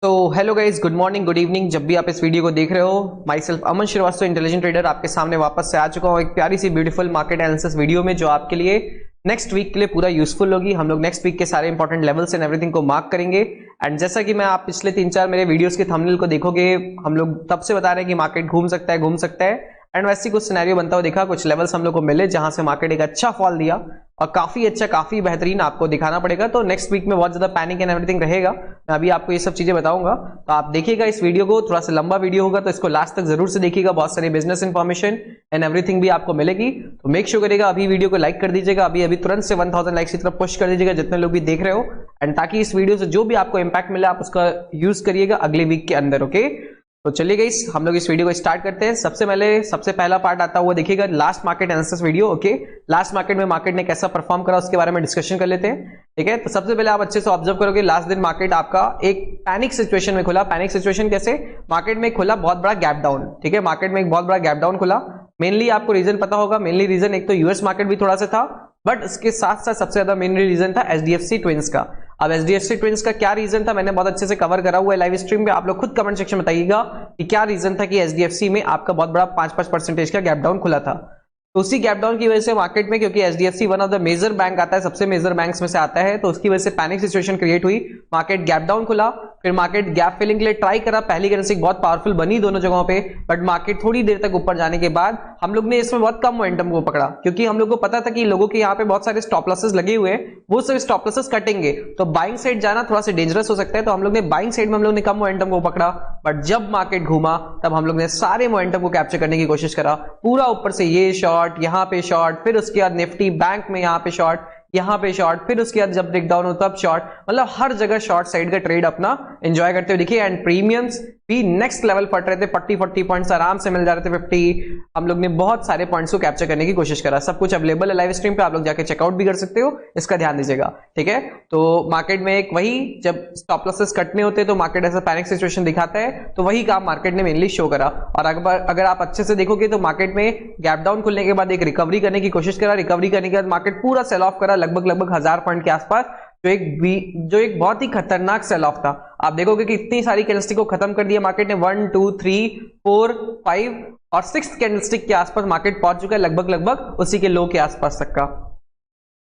तो hello guys, good morning, good evening. जब भी आप इस वीडियो को देख रहे हो, myself Aman Srivastava, intelligent trader, आपके सामने वापस से आ चुका हूँ एक प्यारी सी ब्यूटीफुल मार्केट एनालिसिस वीडियो में, जो आपके लिए नेक्स्ट वीक के लिए पूरा यूजफुल होगी। हम लोग नेक्स्ट वीक के सारे इंपॉर्टेंट लेवल्स एंड एवरीथिंग को मार्क करेंगे। एंड जैसा कि मैं आप पिछले 3-4 मेरे वीडियोस के थंबनेल को देखोगे, हम लोग तब से बता रहे हैं कि मार्केट घूम सकता है, घूम सकता है। एंड वैसे कुछ सिनेरियो बनता हुआ दिखा, कुछ लेवल्स हम लोग को मिले जहां से मार्केट एक अच्छा फॉल दिया और काफी अच्छा, काफी बेहतरीन आपको दिखाना पड़ेगा। तो नेक्स्ट वीक में बहुत ज्यादा पैनिक एंड एवरीथिंग रहेगा। मैं अभी आपको ये सब चीजें बताऊंगा, तो आप देखिएगा इस वीडियो को। थोड़ा सा लंबा वीडियो होगा तो इसको लास्ट तक जरूर से देखिएगा। बहुत सारी बिजनेस इंफॉर्मेशन एंड एवरीथिंग भी आपको मिलेगी, तो मेक श्योर करिएगा अभी वीडियो को लाइक कर दीजिएगा। अभी अभी तुरंत से 1000 लाइक्स की तरफ पुश कर दीजिएगा, जितने लोग भी देख रहे हो। एंड ताकि इस वीडियो से जो भी आपको इंपैक्ट मिले, आप उसका यूज करिएगा अगले वीक के अंदर। ओके, तो चलिए गाइस, हम लोग इस वीडियो को स्टार्ट करते हैं। सबसे पहला पार्ट आता हुआ देखिएगा last market analysis video. Okay, last market में मार्केट ने कैसा परफॉर्म करा उसके बारे में डिस्कशन कर लेते हैं। ठीक है, तो सबसे पहले आप अच्छे से ऑब्जर्व करोगे, लास्ट दिन मार्केट आपका एक पैनिक सिचुएशन में खुला। पैनिक सिचुएशन कैसे? मार्केट में खुला बहुत बड़ा गैप डाउन। ठीक है, मार्केट में एक बहुत बड़ा गैप डाउन खुला। मेनली आपको रीजन पता होगा। मेनली रीजन एक तो यूएस मार्केट भी थोड़ा सा था, बट इसके साथ साथ सबसे ज्यादा मेन रीजन था एचडीएफसी ट्विंस का। अब एचडीएफसी ट्विंस का क्या रीजन था, मैंने बहुत अच्छे से कवर करा हुआ है लाइव स्ट्रीम पे। आप लोग खुद कमेंट सेक्शन में बताइएगा कि क्या रीजन था कि एचडीएफसी में आपका बहुत बड़ा 5% का गैप डाउन खुला था। तो उसी गैप डाउन की वजह से मार्केट में, क्योंकि HDFC one of the major bank आता है, सबसे मेजर बैंक्स में से आता है, तो उसकी वजह से पैनिक सिचुएशन क्रिएट हुई। मार्केट गैप डाउन खुला, फिर मार्केट गैप फिलिंग के लिए ट्राई करा। पहली कैंडलस्टिक बहुत पावरफुल बनी दोनों जगहों पे, बट मार्केट थोड़ी देर तक ऊपर जाने के बाद हम लोग ने इसमें बहुत कम मोमेंटम को पकड़ा, क्योंकि हम लोग को पता था कि लोगों के यहाँ पे बहुत सारे स्टॉप लॉसेस लगे हुए हैं, वो सब स्टॉप लॉसेस कटेंगे, तो बाइंग साइड जाना थोड़ा सा डेंजरस हो सकता है। तो हम लोग ने बाइंग साइड में हम लोग ने कम मोमेंटम को पकड़ा, बट जब मार्केट घूमा तब हम लोग ने सारे मोमेंटम को कैप्चर करने की कोशिश करा। पूरा ऊपर से ये शॉर्ट, यहाँ पे शॉर्ट, फिर उसके बाद निफ्टी बैंक में यहाँ पे शॉर्ट, यहां पे शॉर्ट, फिर उसके बाद जब ब्रेकडाउन हो तब शॉर्ट, मतलब हर जगह शॉर्ट साइड का ट्रेड अपना एंजॉय करते हुए दिखे। एंड प्रीमियम्स भी नेक्स्ट लेवल पट रहे थे, 40 पॉइंट्स आराम से मिल जा रहे थे। 50 हम लोग ने बहुत सारे पॉइंट्स को कैप्चर करने की कोशिश करा। सब कुछ अवेलेबल है लाइव स्ट्रीम पे, आप लोग जाके चेकआउट भी कर सकते हो, इसका ध्यान दीजिएगा। ठीक है, तो मार्केट में एक वही, जब स्टॉप लॉसेस कटने होते हैं तो मार्केट ऐसा पैनिक सिचुएशन दिखाता है, तो वही काम मार्केट ने मेनली शो करा। और अगर आप अच्छे से देखोगे तो मार्केट में गैप डाउन खुलने के बाद एक रिकवरी करने की कोशिश करा। रिकवरी करने के बाद मार्केट पूरा सेल ऑफ करा, लगभग 1000 पॉइंट के आसपास, जो एक बहुत ही खतरनाक सेल ऑफ था। आप देखोगे कि इतनी सारी कैंडलस्टिक को खत्म कर दिया मार्केट ने। 1 2 3 4 5 और 6th कैंडलस्टिक के आसपास मार्केट पहुंच चुका है, लगभग उसी के लो के आसपास तक का।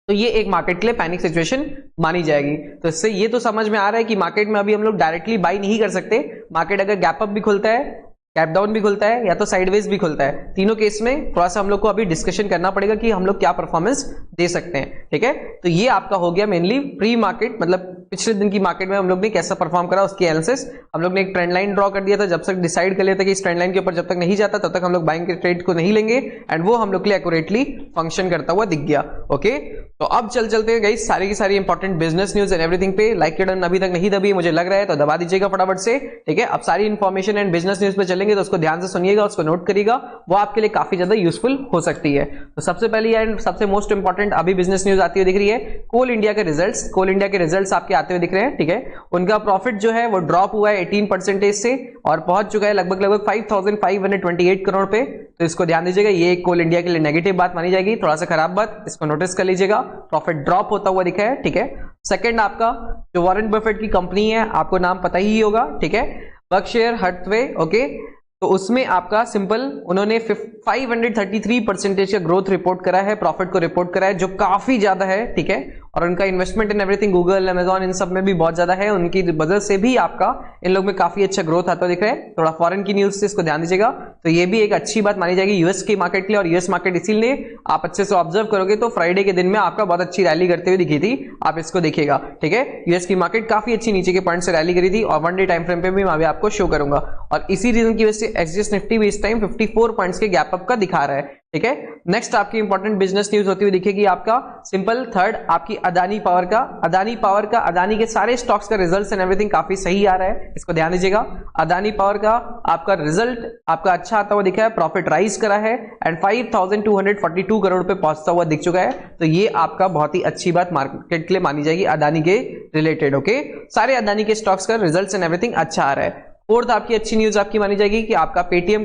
तो ये एक मार्केट के लिए पैनिक सिचुएशन मानी जाएगी। तो इससे ये तो समझ में आ रहा है कि मार्केट में अभी हम लोग डायरेक्टली बाई नहीं कर सकते। मार्केट अगर गैप अप भी खुलता है, गैप डाउन भी खुलता है, या तो साइडवेज भी खुलता है, तीनों केस में थोड़ा सा हम लोग को अभी डिस्कशन करना पड़ेगा कि हम लोग क्या परफॉर्मेंस दे सकते हैं। ठीक है, तो ये आपका हो गया मेनली प्री मार्केट, मतलब पिछले दिन की मार्केट में हम लोग ने कैसा परफॉर्म करा उसकी एनालिसिस। हम लोग ने एक ट्रेंड लाइन ड्रॉ कर दिया था, जब तक डिसाइड कर लिया था कि इस ट्रेंड लाइन के ऊपर जब तक नहीं जाता तब तक हम लोग बाइंग के ट्रेड को नहीं लेंगे, एंड वो हम लोग के लिए एक्यूरेटली फंक्शन करता हुआ दिख गया। ओके, तो अब चलते हैं गाइस सारी की सारी important business news and everything पे। लाइक के बटन अभी तक नहीं दबी, मुझे लग रहा है, तो दबा दीजिएगा फटाफट से। ठीक है, अब सारी इंफॉर्मेशन एंड बिजनेस न्यूज पे चलेंगे, तो उसको ध्यान से सुनिएगा, उसको नोट करिएगा, वो आपके लिए काफी ज्यादा यूजफुल हो सकती है। तो सबसे पहली एंड सबसे मोस्ट इंपॉर्टेंट अभी बिजनेस न्यूज आती हुई दिख रही है, कोल इंडिया के रिजल्ट्स। कोल इंडिया के रिजल्ट्स आपके आते हुए दिख रहे हैं। ठीक है, उनका प्रॉफिट जो है वो ड्रॉप हुआ है 18% से, और पहुंच चुका है लगभग 5528 करोड़ पे। तो इसको ध्यान दीजिएगा, ये कोल इंडिया के लिए नेगेटिव बात मानी जाएगी, थोड़ा सा खराब बात, इसको नोटिस कर लीजिएगा। प्रॉफिट ड्रॉप होता हुआ दिखा है। ठीक है, सेकंड आपका जो वॉरेन बफेट की कंपनी है, आपको नाम पता ही होगा। ठीक है, बर्कशायर हैथवे। ओके, तो उसमें आपका सिंपल उन्होंने 533% का ग्रोथ रिपोर्ट करा है, प्रॉफिट को रिपोर्ट करा है, जो काफी ज्यादा है। ठीक है, और उनका investment in everything, Google, Amazon, इन सब में भी बहुत ज्यादा है, उनकी वजह से भी आपका इन लोग में काफी अच्छा ग्रोथ आता दिख रहा है। थोड़ा फॉरेन की न्यूज से इसको ध्यान दीजिएगा, तो ये भी एक अच्छी बात मानी जाएगी यूएस की मार्केट के लिए। और यूएस मार्केट इसीलिए आप अच्छे से ऑब्जर्व करोगे तो फ्राइडे के दिन में आपका बहुत अच्छी रैली करते हुए दिखी थी, आप इसको देखिएगा। ठीक है, यूएस की मार्केट काफी अच्छी नीचे के पॉइंट से रैली करी थी, और 1 डे टाइम फ्रेम पे भी मैं अभी आपको शो करूंगा। और इसी रीजन की वजह से एसजीएस निफ्टी भी इस टाइम 54 पॉइंट्स के गैप अप का दिखा रहा है। ठीक है, नेक्स्ट आपकी इंपॉर्टेंट बिजनेस न्यूज होती हुई दिखेगी आपका सिंपल थर्ड, आपकी अदानी पावर का। अदानी के सारे स्टॉक्स का रिजल्ट्स एंड एवरीथिंग काफी सही आ रहा है, इसको ध्यान दीजिएगा। अदानी पावर का आपका रिजल्ट आपका अच्छा आता हुआ दिखा है, प्रॉफिट राइज करा है, एंड 5242 करोड़ पे पहुंचता हुआ दिख चुका है। तो ये आपका बहुत ही अच्छी बात मार्केट के लिए मानी जाएगी अदानी के रिलेटेड। ओके, सारे अदानी के स्टॉक्स का रिजल्ट्स एंड एवरीथिंग अच्छा आ रहा है। फोर्थ आपकी अच्छी न्यूज आपकी मानी जाएगी कि आपका पेटीएम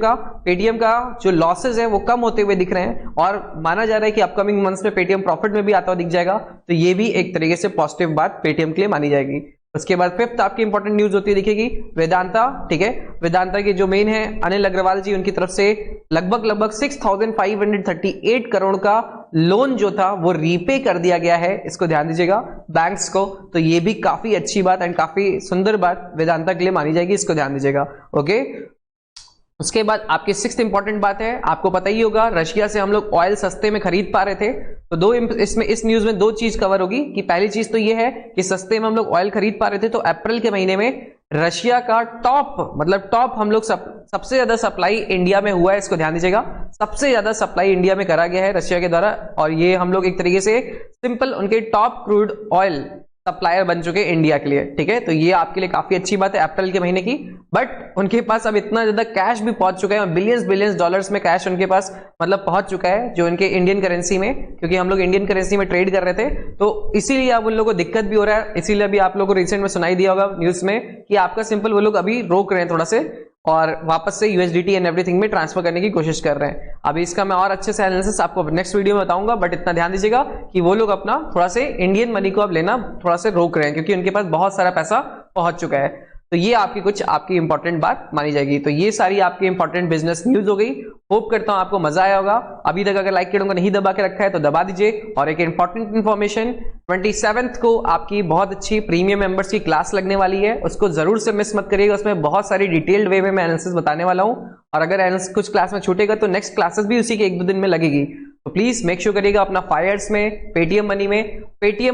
का जो लॉसेज है वो कम होते हुए दिख रहे हैं, और माना जा रहा है कि अपकमिंग मंथ्स में पेटीएम प्रॉफिट में भी आता हुआ दिख जाएगा। तो ये भी एक तरीके से पॉजिटिव बात पेटीएम के लिए मानी जाएगी। उसके बाद फिफ्थ आपकी इंपॉर्टेंट न्यूज होती है दिखेगी वेदांता, ठीक है। वेदांता के जो मेन है अनिल अग्रवाल जी, उनकी तरफ से लगभग 6538 करोड़ का लोन जो था वो रीपे कर दिया गया है, इसको ध्यान दीजिएगा बैंक्स को। तो ये भी काफी अच्छी बात एंड काफी सुंदर बात वेदांता के लिए मानी जाएगी, इसको ध्यान दीजिएगा, ओके। उसके बाद आपकी सिक्स्थ इंपॉर्टेंट बात है, आपको पता ही होगा रशिया से हम लोग ऑयल सस्ते में खरीद पा रहे थे, तो इसमें इस न्यूज में दो चीज कवर होगी कि पहली चीज तो ये है कि सस्ते में हम लोग ऑयल खरीद पा रहे थे, तो अप्रैल के महीने में रशिया का टॉप हम लोग सबसे ज्यादा सप्लाई इंडिया में हुआ है, इसको ध्यान दीजिएगा। सबसे ज्यादा सप्लाई इंडिया में करा गया है रशिया के द्वारा, और ये हम लोग एक तरीके से सिंपल उनके टॉप क्रूड ऑयल सप्लायर बन चुके इंडिया के लिए, ठीक है। तो ये आपके लिए काफी अच्छी बात है अप्रैल के महीने की। बट उनके पास अब इतना ज्यादा कैश भी पहुंच चुका है, बिलियंस डॉलर्स में कैश उनके पास मतलब पहुंच चुका है, जो उनके इंडियन करेंसी में, क्योंकि हम लोग इंडियन करेंसी में ट्रेड कर रहे थे, तो इसीलिए अब उन लोगों को दिक्कत भी हो रहा है। इसीलिए अभी आप लोगों को रिसेंट में सुनाई दिया होगा न्यूज में कि आपका सिंपल वो लोग अभी रोक रहे हैं थोड़ा से, और वापस से यूएसडीटी एंड एवरीथिंग में ट्रांसफर करने की कोशिश कर रहे हैं। अभी इसका मैं और अच्छे से एनालिसिस आपको नेक्स्ट वीडियो में बताऊंगा, बट इतना ध्यान दीजिएगा कि वो लोग अपना थोड़ा से इंडियन मनी को अब लेना थोड़ा से रोक रहे हैं, क्योंकि उनके पास बहुत सारा पैसा पहुंच चुका है। तो ये आपकी इंपॉर्टेंट बात मानी जाएगी। तो ये सारी आपकी इंपॉर्टेंट बिजनेस न्यूज हो गई। होप करता हूं आपको मजा आया होगा। अभी तक अगर लाइक के को नहीं दबा के रखा है तो दबा दीजिए। और एक इंपॉर्टेंट इंफॉर्मेशन, 27th को आपकी बहुत अच्छी प्रीमियम मेंबर्स की क्लास लगने वाली है, उसको जरूर से मिस मत करिएगा। उसमें बहुत सारी डिटेल्ड वे में मैं एनालिसिस बताने वाला हूं, और अगर एनालिसिस कुछ क्लास में छूटेगा तो नेक्स्ट क्लासेस भी उसी के 1-2 दिन में लगेगी। तो प्लीज मेक श्योर करिएगा अपना फायर्स में, पेटीएम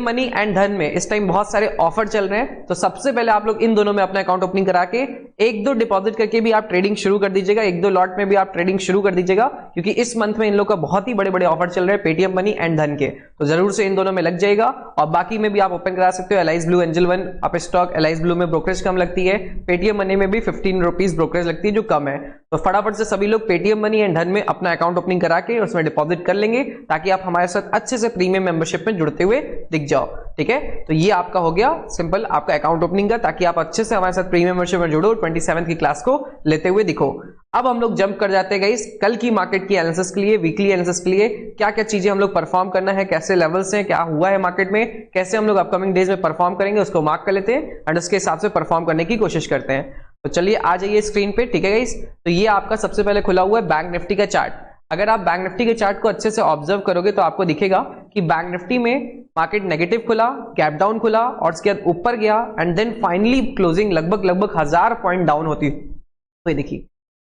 मनी एंड धन में इस टाइम बहुत सारे ऑफर चल रहे हैं। तो सबसे पहले आप लोग इन दोनों में अपना अकाउंट ओपनिंग करा के 1-2 डिपॉजिट करके भी आप ट्रेडिंग शुरू कर दीजिएगा, 1-2 लॉट में भी आप ट्रेडिंग शुरू कर दीजिएगा, क्योंकि इस मंथ में इन लोग का बहुत ही बड़े ऑफर चल रहे हैं पेटीएम मनी एंड धन के। तो जरूर से इन दोनों में लग जाएगा। और बाकी में भी आप ओपन करा सकते हो allies blue, angel one, up stock. Allies blue में ब्रोकरेज कम लगती है, पेटीएम मनी में भी 15 रुपीज ब्रोकरेज लगती है जो कम है। तो फटाफट से सभी लोग पेटीएम मनी एंड धन में अपना अकाउंट ओपनिंग करा के उसमें डिपॉजिट कर लेंगे, ताकि आप हमारे साथ अच्छे से प्रीमियम मेंबरशिप में जुड़ते हुए दिख जाओ, ठीक है। तो ये आपका हो गया सिंपल आपका अकाउंट ओपनिंग का, ताकि आप अच्छे से हमारे साथ प्रीमियम मेंबरशिप में जुड़ो, 27th की क्लास को लेते हुए दिखो। अब हम लोग जंप कर जाते हैं गाइस कल की मार्केट की एनालिसिस के लिए, वीकली एनालिसिस के लिए क्या क्या चीजें हम लोग परफॉर्म करना है, कैसे लेवल्स हैं, क्या हुआ है मार्केट में, कैसे हम लोग अपकमिंग डेज में परफॉर्म करेंगे, उसको मार्क कर लेते हैं एंड उसके हिसाब से परफॉर्म करने की कोशिश करते हैं। तो चलिए आ जाइए स्क्रीन पे, ठीक है गाइस। तो ये आपका सबसे पहले खुला हुआ है बैंक निफ्टी का चार्ट। अगर आप बैंक निफ्टी के चार्ट को अच्छे से ऑब्जर्व करोगे तो आपको दिखेगा कि बैंक निफ्टी में मार्केट नेगेटिव खुला, गैप डाउन खुला, और उसके बाद ऊपर गया एंड देन फाइनली क्लोजिंग लगभग 1000 पॉइंट डाउन होती तो ये देखिए।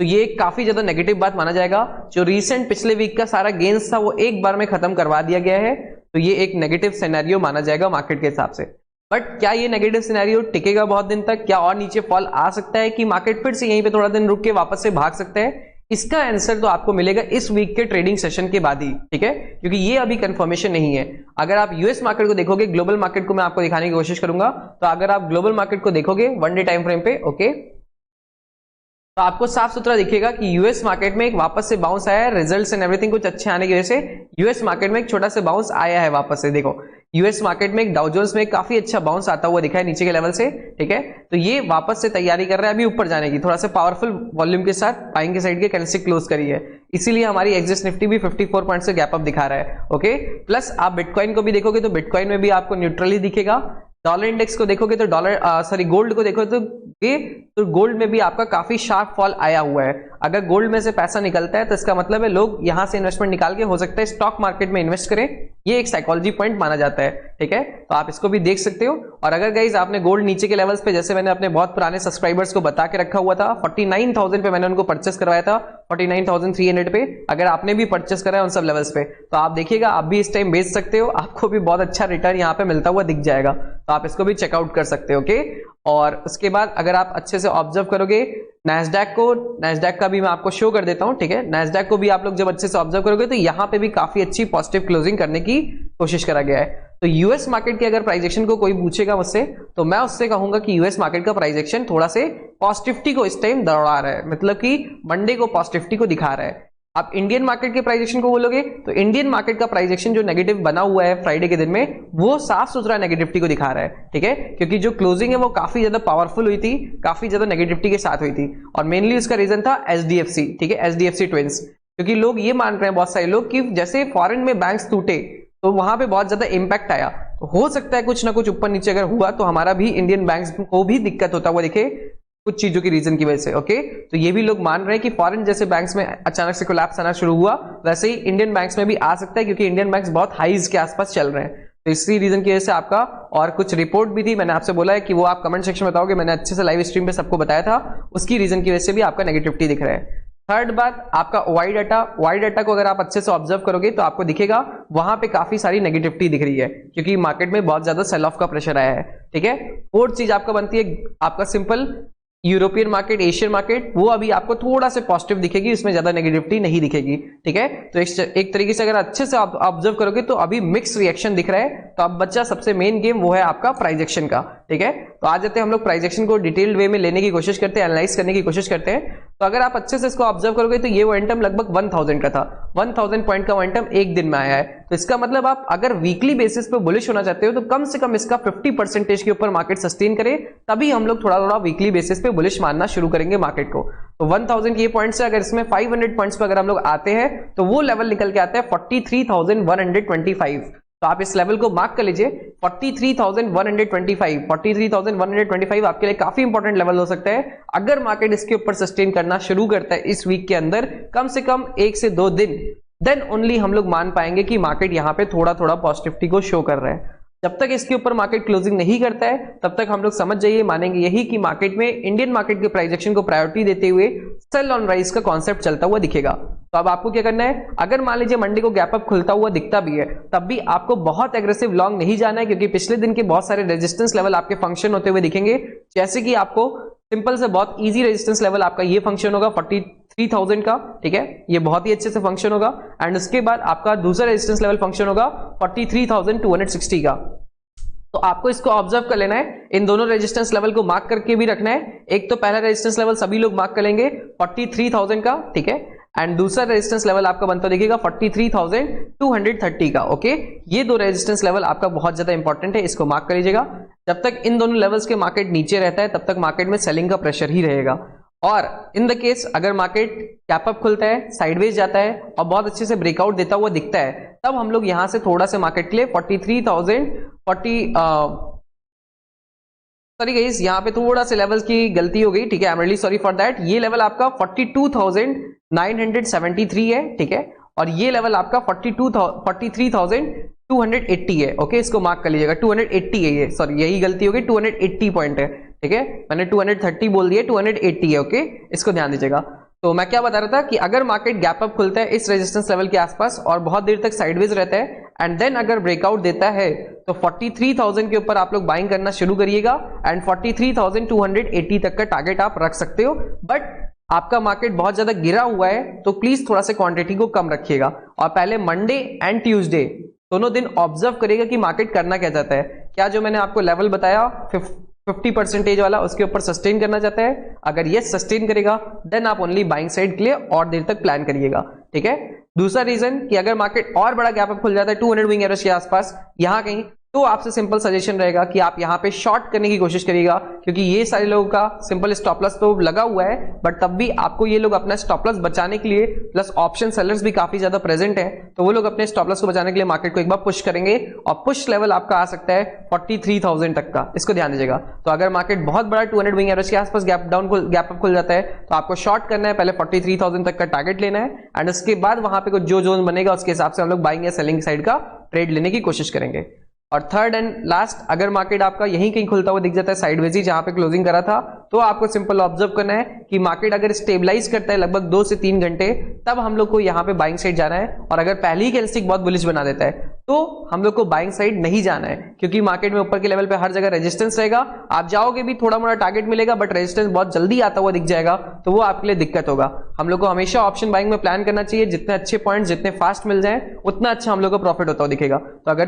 तो ये काफी ज्यादा नेगेटिव बात माना जाएगा। जो रिसेंट पिछले वीक का सारा गेन्स था वो एक बार में खत्म करवा दिया गया है, तो ये एक नेगेटिव सिनेरियो माना जाएगा मार्केट के हिसाब से। बट क्या ये नेगेटिव सिनेरियो टिकेगा बहुत दिन तक? क्या और नीचे फॉल आ सकता है कि मार्केट फिर से यहीं पे थोड़ा दिन रुक के वापस से भाग सकता है? इसका आंसर तो आपको मिलेगा इस वीक के ट्रेडिंग सेशन के बाद ही, ठीक है, क्योंकि ये अभी कंफर्मेशन नहीं है। अगर आप यूएस मार्केट को देखोगे, ग्लोबल मार्केट को मैं आपको दिखाने की कोशिश करूंगा, तो अगर आप ग्लोबल मार्केट को देखोगे 1 डे टाइम फ्रेम पे, ओके, तो आपको साफ सुथरा दिखेगा कि यूएस मार्केट में एक वापस से बाउंस आया है, रिजल्ट्स एंड एवरीथिंग कुछ अच्छे आने की वजह से यूएस मार्केट में एक छोटा सा बाउंस आया है वापस से। देखो यूएस मार्केट में एक डाउ जोन्स में काफी अच्छा बाउंस आता हुआ दिखा है नीचे के लेवल से, ठीक है। तो ये वापस से तैयारी कर रहा है अभी ऊपर जाने की, थोड़ा सा पावरफुल वॉल्यूम के साथ बाइंग के साइड के कैंडलस्टिक क्लोज करी है, इसीलिए हमारी एक्सिस निफ्टी भी 54 पॉइंट से गैप अप दिखा रहा है, ओके। प्लस आप बिटकॉइन को भी देखोगे तो बिटकॉइन में भी आपको न्यूट्रल ही दिखेगा। डॉलर इंडेक्स को देखोगे तो गोल्ड को देखोगे तो गोल्ड में भी आपका काफी शार्प फॉल आया हुआ है। अगर गोल्ड में से पैसा निकलता है तो इसका मतलब है लोग यहां से इन्वेस्टमेंट निकाल के हो सकता है स्टॉक मार्केट में इन्वेस्ट करें, ये एक साइकोलॉजी पॉइंट माना जाता है, ठीक है। तो आप इसको भी देख सकते हो। और अगर गाइज आपने गोल्ड नीचे के लेवल्स पे, जैसे मैंने अपने बहुत पुराने सब्सक्राइबर्स को बता के रखा हुआ था, 49,000 पे मैंने उनको परचेस करवाया था, 49,300 पे, अगर आपने भी परचेस करा है उन सब लेवल्स पे, तो आप देखिएगा आप भी इस टाइम बेच सकते हो, आपको भी बहुत अच्छा रिटर्न यहाँ पे मिलता हुआ दिख जाएगा, तो आप इसको भी चेकआउट कर सकते हो, ओके। और उसके बाद अगर आप अच्छे से ऑब्जर्व करोगे नैस्डैक का भी मैं आपको शो कर देता हूं, ठीक है। नैस्डैक को भी आप लोग जब अच्छे से ऑब्जर्व करोगे तो यहां पे भी काफी अच्छी पॉजिटिव क्लोजिंग करने की कोशिश करा गया है। तो यूएस मार्केट के अगर प्राइस एक्शन को कोई पूछेगा मुझसे, तो मैं उससे कहूंगा कि यूएस मार्केट का प्राइस एक्शन थोड़ा से पॉजिटिविटी को इस टाइम दौड़ा रहा है, मतलब कि मंडे को पॉजिटिविटी को दिखा रहा है। आप इंडियन मार्केट के प्राइस एक्शन को बोलोगे तो इंडियन मार्केट का प्राइस एक्शन जो नेगेटिव बना हुआ है फ्राइडे के दिन में, वो साफ सुथरा नेगेटिविटी को दिखा रहा है, ठीक है, क्योंकि जो क्लोजिंग है वो काफी ज्यादा पावरफुल हुई थी, काफी ज्यादा नेगेटिविटी के साथ हुई थी। और मेनली उसका रीजन था एचडीएफसी, ठीक है, एचडीएफसी ट्विंस, क्योंकि लोग ये मान रहे हैं बहुत सारे लोग कि जैसे फॉरेन में बैंक्स टूटे तो वहां पे बहुत ज्यादा इंपैक्ट आया, हो सकता है कुछ ना कुछ ऊपर नीचे अगर हुआ तो हमारा भी इंडियन बैंक्स को भी दिक्कत होता हुआ दिखे कुछ चीजों की रीजन की वजह से। ओके, तो ये भी लोग मान रहे हैं कि फॉरेन जैसे बैंक्स में अचानक से कोलैप्स आना शुरू हुआ, वैसे ही इंडियन बैंक्स में भी आ सकता है, क्योंकि इंडियन बैंक्स बहुत हाईज के आसपास चल रहे हैं। तो इसी रीजन की वजह से आपका, और कुछ रिपोर्ट भी थी, मैंने आपसे बोला है कि वो आप कमेंट सेक्शन में बताओगे, मैंने अच्छे से लाइव स्ट्रीम पे सबको बताया था, उसकी रीजन की वजह से भी आपका नेगेटिविटी दिख रहा है। थर्ड बात, आपका वाई डाटा को अगर आप अच्छे से ऑब्जर्व करोगे तो आपको दिखेगा वहां पे काफी सारी नेगेटिविटी दिख रही है, क्योंकि मार्केट में बहुत ज्यादा सेल ऑफ का प्रेशर आया है। ठीक है, फोर्थ चीज आपका बनती है आपका simple European market, Asian market, वो अभी आपको थोड़ा से पॉजिटिव दिखेगी, उसमें ज्यादा नेगेटिविटी नहीं दिखेगी। ठीक है, तो एक तरीके से अगर अच्छे से आप ऑब्जर्व करोगे तो अभी मिक्स रिएक्शन दिख रहा है। तो अब बच्चा सबसे मेन गेम वो है आपका प्राइस एक्शन का। ठीक है, तो आज जाते हैं हम लोग प्राइस एक्शन को डिटेल्ड वे में लेने की कोशिश करते हैं, एनालाइज करने की कोशिश करते हैं। तो अगर आप अच्छे से इसको ऑब्जर्व करोगे तो ये मोमेंटम लगभग 1000 का था, 1000 पॉइंट का मोमेंटम एक दिन में आया है। तो इसका मतलब आप अगर वीकली बेसिस पे बुलिश होना चाहते हो तो कम से कम इसका 50% के ऊपर मार्केट सस्टेन करे, तभी हम लोग थोड़ा थोड़ा वीकली बेसिस पे बुलिश मानना शुरू करेंगे मार्केट को। तो 1000 के पॉइंट से अगर इसमें 500 पॉइंट्स पे अगर हम लोग आते हैं तो वो लेवल निकल के आता है 43,125। तो आप इस लेवल को मार्क कर लीजिए, 43,125, 43,125 आपके लिए काफी इंपॉर्टेंट लेवल हो सकता है। अगर मार्केट इसके ऊपर सस्टेन करना शुरू करता है इस वीक के अंदर कम से कम 1 से 2 दिन, देन ओनली हम लोग मान पाएंगे कि मार्केट यहां पे थोड़ा थोड़ा पॉजिटिविटी को शो कर रहा है। जब तक इसके ऊपर मार्केट क्लोजिंग नहीं करता है तब तक हम लोग समझ जाइए, मानेंगे यही कि मार्केट में इंडियन मार्केट के प्राइस एक्शन को प्रायोरिटी देते हुए सेल ऑन राइज का कॉन्सेप्ट चलता हुआ दिखेगा। तो अब आपको क्या करना है, अगर मान लीजिए मंडे को गैप अप खुलता हुआ दिखता भी है तब भी आपको बहुत एग्रेसिव लॉन्ग नहीं जाना है, क्योंकि पिछले दिन के बहुत सारे रेजिस्टेंस लेवल आपके फंक्शन होते हुए दिखेंगे। जैसे कि आपको सिंपल से बहुत इजी रेजिस्टेंस लेवल आपका ये फंक्शन होगा 43,000 का। ठीक है, ये बहुत ही अच्छे से फंक्शन होगा। एंड उसके बाद आपका दूसरा रेजिस्टेंस लेवल फंक्शन होगा 43,260 का। तो आपको इसको ऑब्जर्व कर लेना है, इन दोनों रेजिस्टेंस लेवल को मार्क करके भी रखना है। एक तो पहला रेजिस्टेंस लेवल सभी लोग मार्क कर लेंगे 43,000 का। ठीक है, एंड दूसरा रेजिस्टेंस लेवल आपका बनता दिखेगा 43,230 का। ओके, ये दो रेजिस्टेंस लेवल आपका बहुत ज्यादा इंपॉर्टेंट है, इसको मार्क कर लीजिएगा। जब तक इन दोनों लेवल्स के मार्केट नीचे रहता है तब तक मार्केट में सेलिंग का प्रेशर ही रहेगा। और इन द केस अगर मार्केट गैप अप खुलता है, साइडवेज जाता है और बहुत अच्छे से ब्रेकआउट देता हुआ दिखता है, तब हम लोग यहां से थोड़ा सा मार्केट के लिए 43,040 सॉरी गाइस, यहाँ पे थोड़ा से लेवल की गलती हो गई। ठीक है, I am really sorry for that. ये लेवल आपका 42,973 है। ठीक है, और ये लेवल आपका 43,280 है। ओके, इसको मार्क कर लीजिएगा, 280 है ये, सॉरी यही गलती हो गई, 280 पॉइंट है। ठीक है, मैंने 230 बोल दिया, 280 है। ओके, इसको ध्यान दीजिएगा। तो मैं क्या बता रहा था कि अगर मार्केट गैप अप खुलता है इस रेजिस्टेंस लेवल के आसपास और बहुत देर तक साइडवेज रहता है एंड देन अगर ब्रेकआउट देता है तो 43,000 के ऊपर आप लोग बाइंग करना शुरू करिएगा एंड 43,280 तक का टारगेट आप रख सकते हो। बट आपका मार्केट बहुत ज्यादा गिरा हुआ है तो प्लीज थोड़ा सा क्वांटिटी को कम रखिएगा और पहले मंडे एंड ट्यूसडे दोनों दिन ऑब्जर्व करिएगा कि मार्केट करना क्या चाहता है। क्या जो मैंने आपको लेवल बताया 50% वाला उसके ऊपर सस्टेन करना चाहता है? अगर ये सस्टेन करेगा देन आप ओनली बाइंग साइड के लिए और देर तक प्लान करिएगा। ठीक है, दूसरा रीजन कि अगर मार्केट और बड़ा गैप अप खुल जाता है 200 विंग एवरेज के आसपास यहां कहीं, तो आपसे सिंपल सजेशन रहेगा कि आप यहां पे शॉर्ट करने की कोशिश करिएगा, क्योंकि ये सारे लोगों का सिंपल स्टॉप लॉस तो लगा हुआ है बट तब भी आपको ये लोग अपना स्टॉप लॉस बचाने के लिए, प्लस ऑप्शन सेलर्स भी काफी ज्यादा प्रेजेंट है, तो वो लोग अपने स्टॉप लॉस को बचाने के लिए मार्केट को एक बार पुश करेंगे और पुश लेवल आपका आ सकता है 43,000 तक का। इसको ध्यान दीजिएगा। तो अगर मार्केट बहुत बड़ा 200 विंग एवरेज के आसपास गैप अप खुल जाता है तो आपको शॉर्ट करना है, पहले 43,000 तक का टारगेट लेना है एंड उसके बाद वहां पे कुछ जो जोन बनेगा उसके हिसाब से हम लोग बाइंग या सेलिंग साइड का ट्रेड लेने की कोशिश करेंगे। और थर्ड एंड लास्ट, अगर मार्केट आपका यहीं कहीं खुलता हुआ दिख जाता है साइडवेज ही जहां पे क्लोजिंग करा था, तो आपको सिंपल ऑब्जर्व करना है कि मार्केट अगर स्टेबलाइज करता है लगभग 2 से 3 घंटे, तब हम लोग को यहां पे बाइंग साइड जाना है। और अगर पहली ही कैंडलस्टिक बहुत बुलिश बना देता है तो हम लोग को बाइंग साइड नहीं जाना है, क्योंकि मार्केट में ऊपर के लेवल पे हर जगह रेजिस्टेंस रहेगा। आप जाओगे भी थोड़ा मोड़ा टारगेट मिलेगा बट रेजिस्टेंस बहुत जल्दी आता हुआ दिख जाएगा, तो वो आपके लिए दिक्कत होगा। हम लोग को हमेशा ऑप्शन बाइंग में प्लान करना चाहिए, जितने अच्छे पॉइंट जितने फास्ट मिल जाए उतना अच्छा हम लोग को प्रॉफिट होता हुआ दिखेगा। तो अगर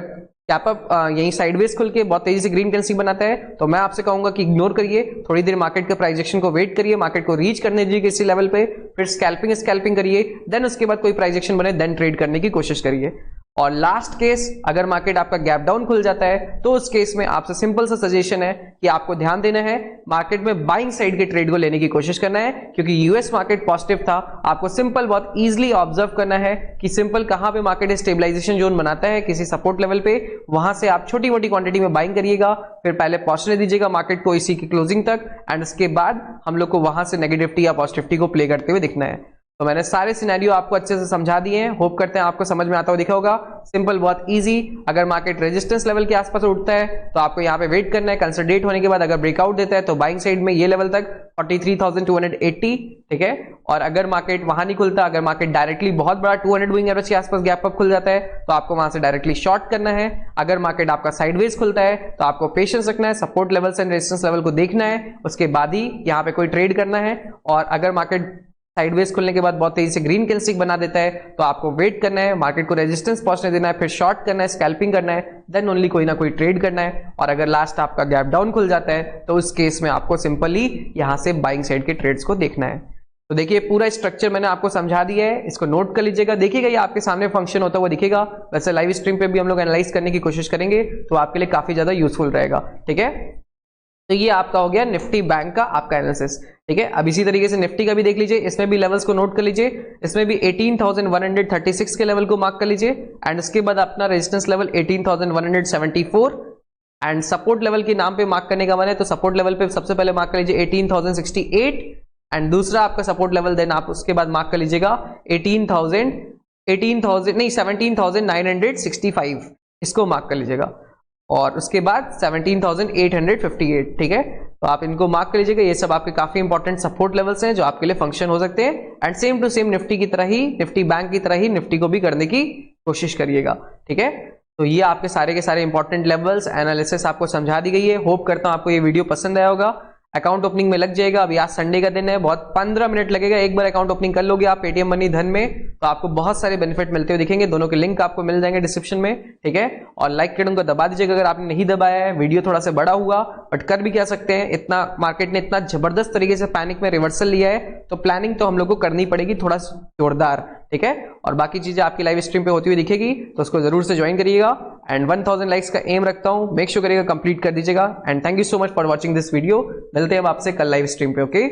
गैप अप यहीं साइडवेज खुल के बहुत तेजी से ग्रीन कैंडलस्टिक बनाता है तो मैं आपसे कहूंगा कि इग्नोर करिए, थोड़ी देर मार्केट के प्राइस एक्शन को वेट करिए, मार्केट को रीच करने दीजिए किसी लेवल पे, फिर स्कैल्पिंग करिए, देन उसके बाद कोई प्राइस एक्शन बने देन ट्रेड करने की कोशिश करिए। और लास्ट केस, अगर मार्केट आपका गैप डाउन खुल जाता है तो उस केस में आपसे सिंपल सा सजेशन है कि आपको ध्यान देना है, मार्केट में बाइंग साइड के ट्रेड को लेने की कोशिश करना है, क्योंकि यूएस मार्केट पॉजिटिव था। आपको सिंपल बहुत इजीली ऑब्जर्व करना है कि सिंपल कहां पे मार्केट स्टेबलाइजेशन जोन बनाता है, किसी सपोर्ट लेवल पे, वहां से आप छोटी मोटी क्वांटिटी में बाइंग करिएगा, फिर पहले पहुंचने दीजिएगा मार्केट को इसी की क्लोजिंग तक, एंड उसके बाद हम लोग को वहां से नेगेटिविटी या पॉजिटिविटी को प्ले करते हुए दिखना है। तो मैंने सारे सिनेरियो आपको अच्छे से समझा दिए हैं, होप करते हैं आपको समझ में आता हुआ दिखा होगा। सिंपल, बहुत इजी। अगर मार्केट रेजिस्टेंस लेवल के आसपास उठता है तो आपको यहाँ पे वेट करना है, कंसोलिडेट होने के बाद अगर ब्रेकआउट देता है तो बाइंग साइड में ये लेवल तक 43,280, ठीक है। और अगर मार्केट वहां नहीं खुलता, अगर मार्केट डायरेक्टली बहुत बड़ा 200 मूविंग एवरेज के आसपास गैप अप खुल जाता है तो आपको वहां से डायरेक्टली शॉर्ट करना है। अगर मार्केट आपका साइडवेज खुलता है तो आपको पेशेंस रखना है, support levels and resistance level को देखना है, उसके बाद ही यहाँ पे कोई ट्रेड करना है। और अगर मार्केट साइडवेज खुलने के बाद बहुत तेजी से ग्रीन कैंडलस्टिक बना देता है तो आपको वेट करना है, मार्केट को रेजिस्टेंस पहुंचने देना है, फिर शॉर्ट करना है, स्कैल्पिंग करना है, देन ओनली कोई ना कोई ट्रेड करना है। और अगर लास्ट आपका गैप डाउन खुल जाता है तो उस केस में आपको सिंपली यहां से बाइंग साइड के ट्रेड्स को देखना है। तो देखिए, पूरा स्ट्रक्चर मैंने आपको समझा दिया है, इसको नोट कर लीजिएगा, देखिएगा ये आपके सामने फंक्शन होता हुआ दिखेगा। वैसे लाइव स्ट्रीम पे भी हम लोग एनालाइज करने की कोशिश करेंगे तो आपके लिए काफी ज्यादा यूजफुल रहेगा, ठीक है। तो ये आपका हो गया निफ्टी बैंक का आपका एनालिसिस, ठीक है। अब इसी तरीके से निफ्टी का भी देख लीजिए, इसमें भी लेवल्स को नोट कर लीजिए, इसमें भी 18,136 के लेवल को मार्क कर लीजिए, एंड उसके बाद अपना resistance level 18,174, and support level के नाम पे मार्क करने का मन है तो सपोर्ट लेवल पे सबसे पहले मार्क कर लीजिए 18,068, एंड दूसरा आपका सपोर्ट लेवल देन आप उसके बाद मार्क कर लीजिएगा 17,965, इसको मार्क कर लीजिएगा, और उसके बाद 17,858, ठीक है। तो आप इनको मार्क कर लीजिएगा, ये सब आपके काफी इंपॉर्टेंट सपोर्ट लेवल्स हैं जो आपके लिए फंक्शन हो सकते हैं। And same to same Nifty की तरह ही, निफ्टी बैंक की तरह ही निफ्टी को भी करने की कोशिश करिएगा, ठीक है। तो ये आपके सारे के सारे इंपॉर्टेंट लेवल्स एनालिसिस आपको समझा दी गई है। होप करता हूं आपको ये वीडियो पसंद आया होगा। अकाउंट ओपनिंग में लग जाएगा, अभी आज संडे का दिन है, बहुत 15 मिनट लगेगा, एक बार अकाउंट ओपनिंग कर लोगे आप पेटीएम मनी धन में तो आपको बहुत सारे बेनिफिट मिलते हुए दिखेंगे। दोनों के लिंक आपको मिल जाएंगे डिस्क्रिप्शन में, ठीक है। और लाइक बटन को दबा दीजिएगा अगर आपने नहीं दबाया है। वीडियो थोड़ा सा बड़ा हुआ बट कर भी क्या सकते हैं, इतना मार्केट ने इतना जबरदस्त तरीके से पैनिक में रिवर्सल लिया है तो प्लानिंग तो हम लोग को करनी पड़ेगी थोड़ा जोरदार, ठीक है। और बाकी चीजें आपकी लाइव स्ट्रीम पे होती हुई दिखेगी तो उसको जरूर से ज्वाइन करिएगा। एंड 1000 लाइक्स का एम रखता हूं, मेक श्योर करिएगा कंप्लीट कर दीजिएगा। And thank you so much for watching this video. मिलते हैं आपसे कल लाइव स्ट्रीम पे, ओके।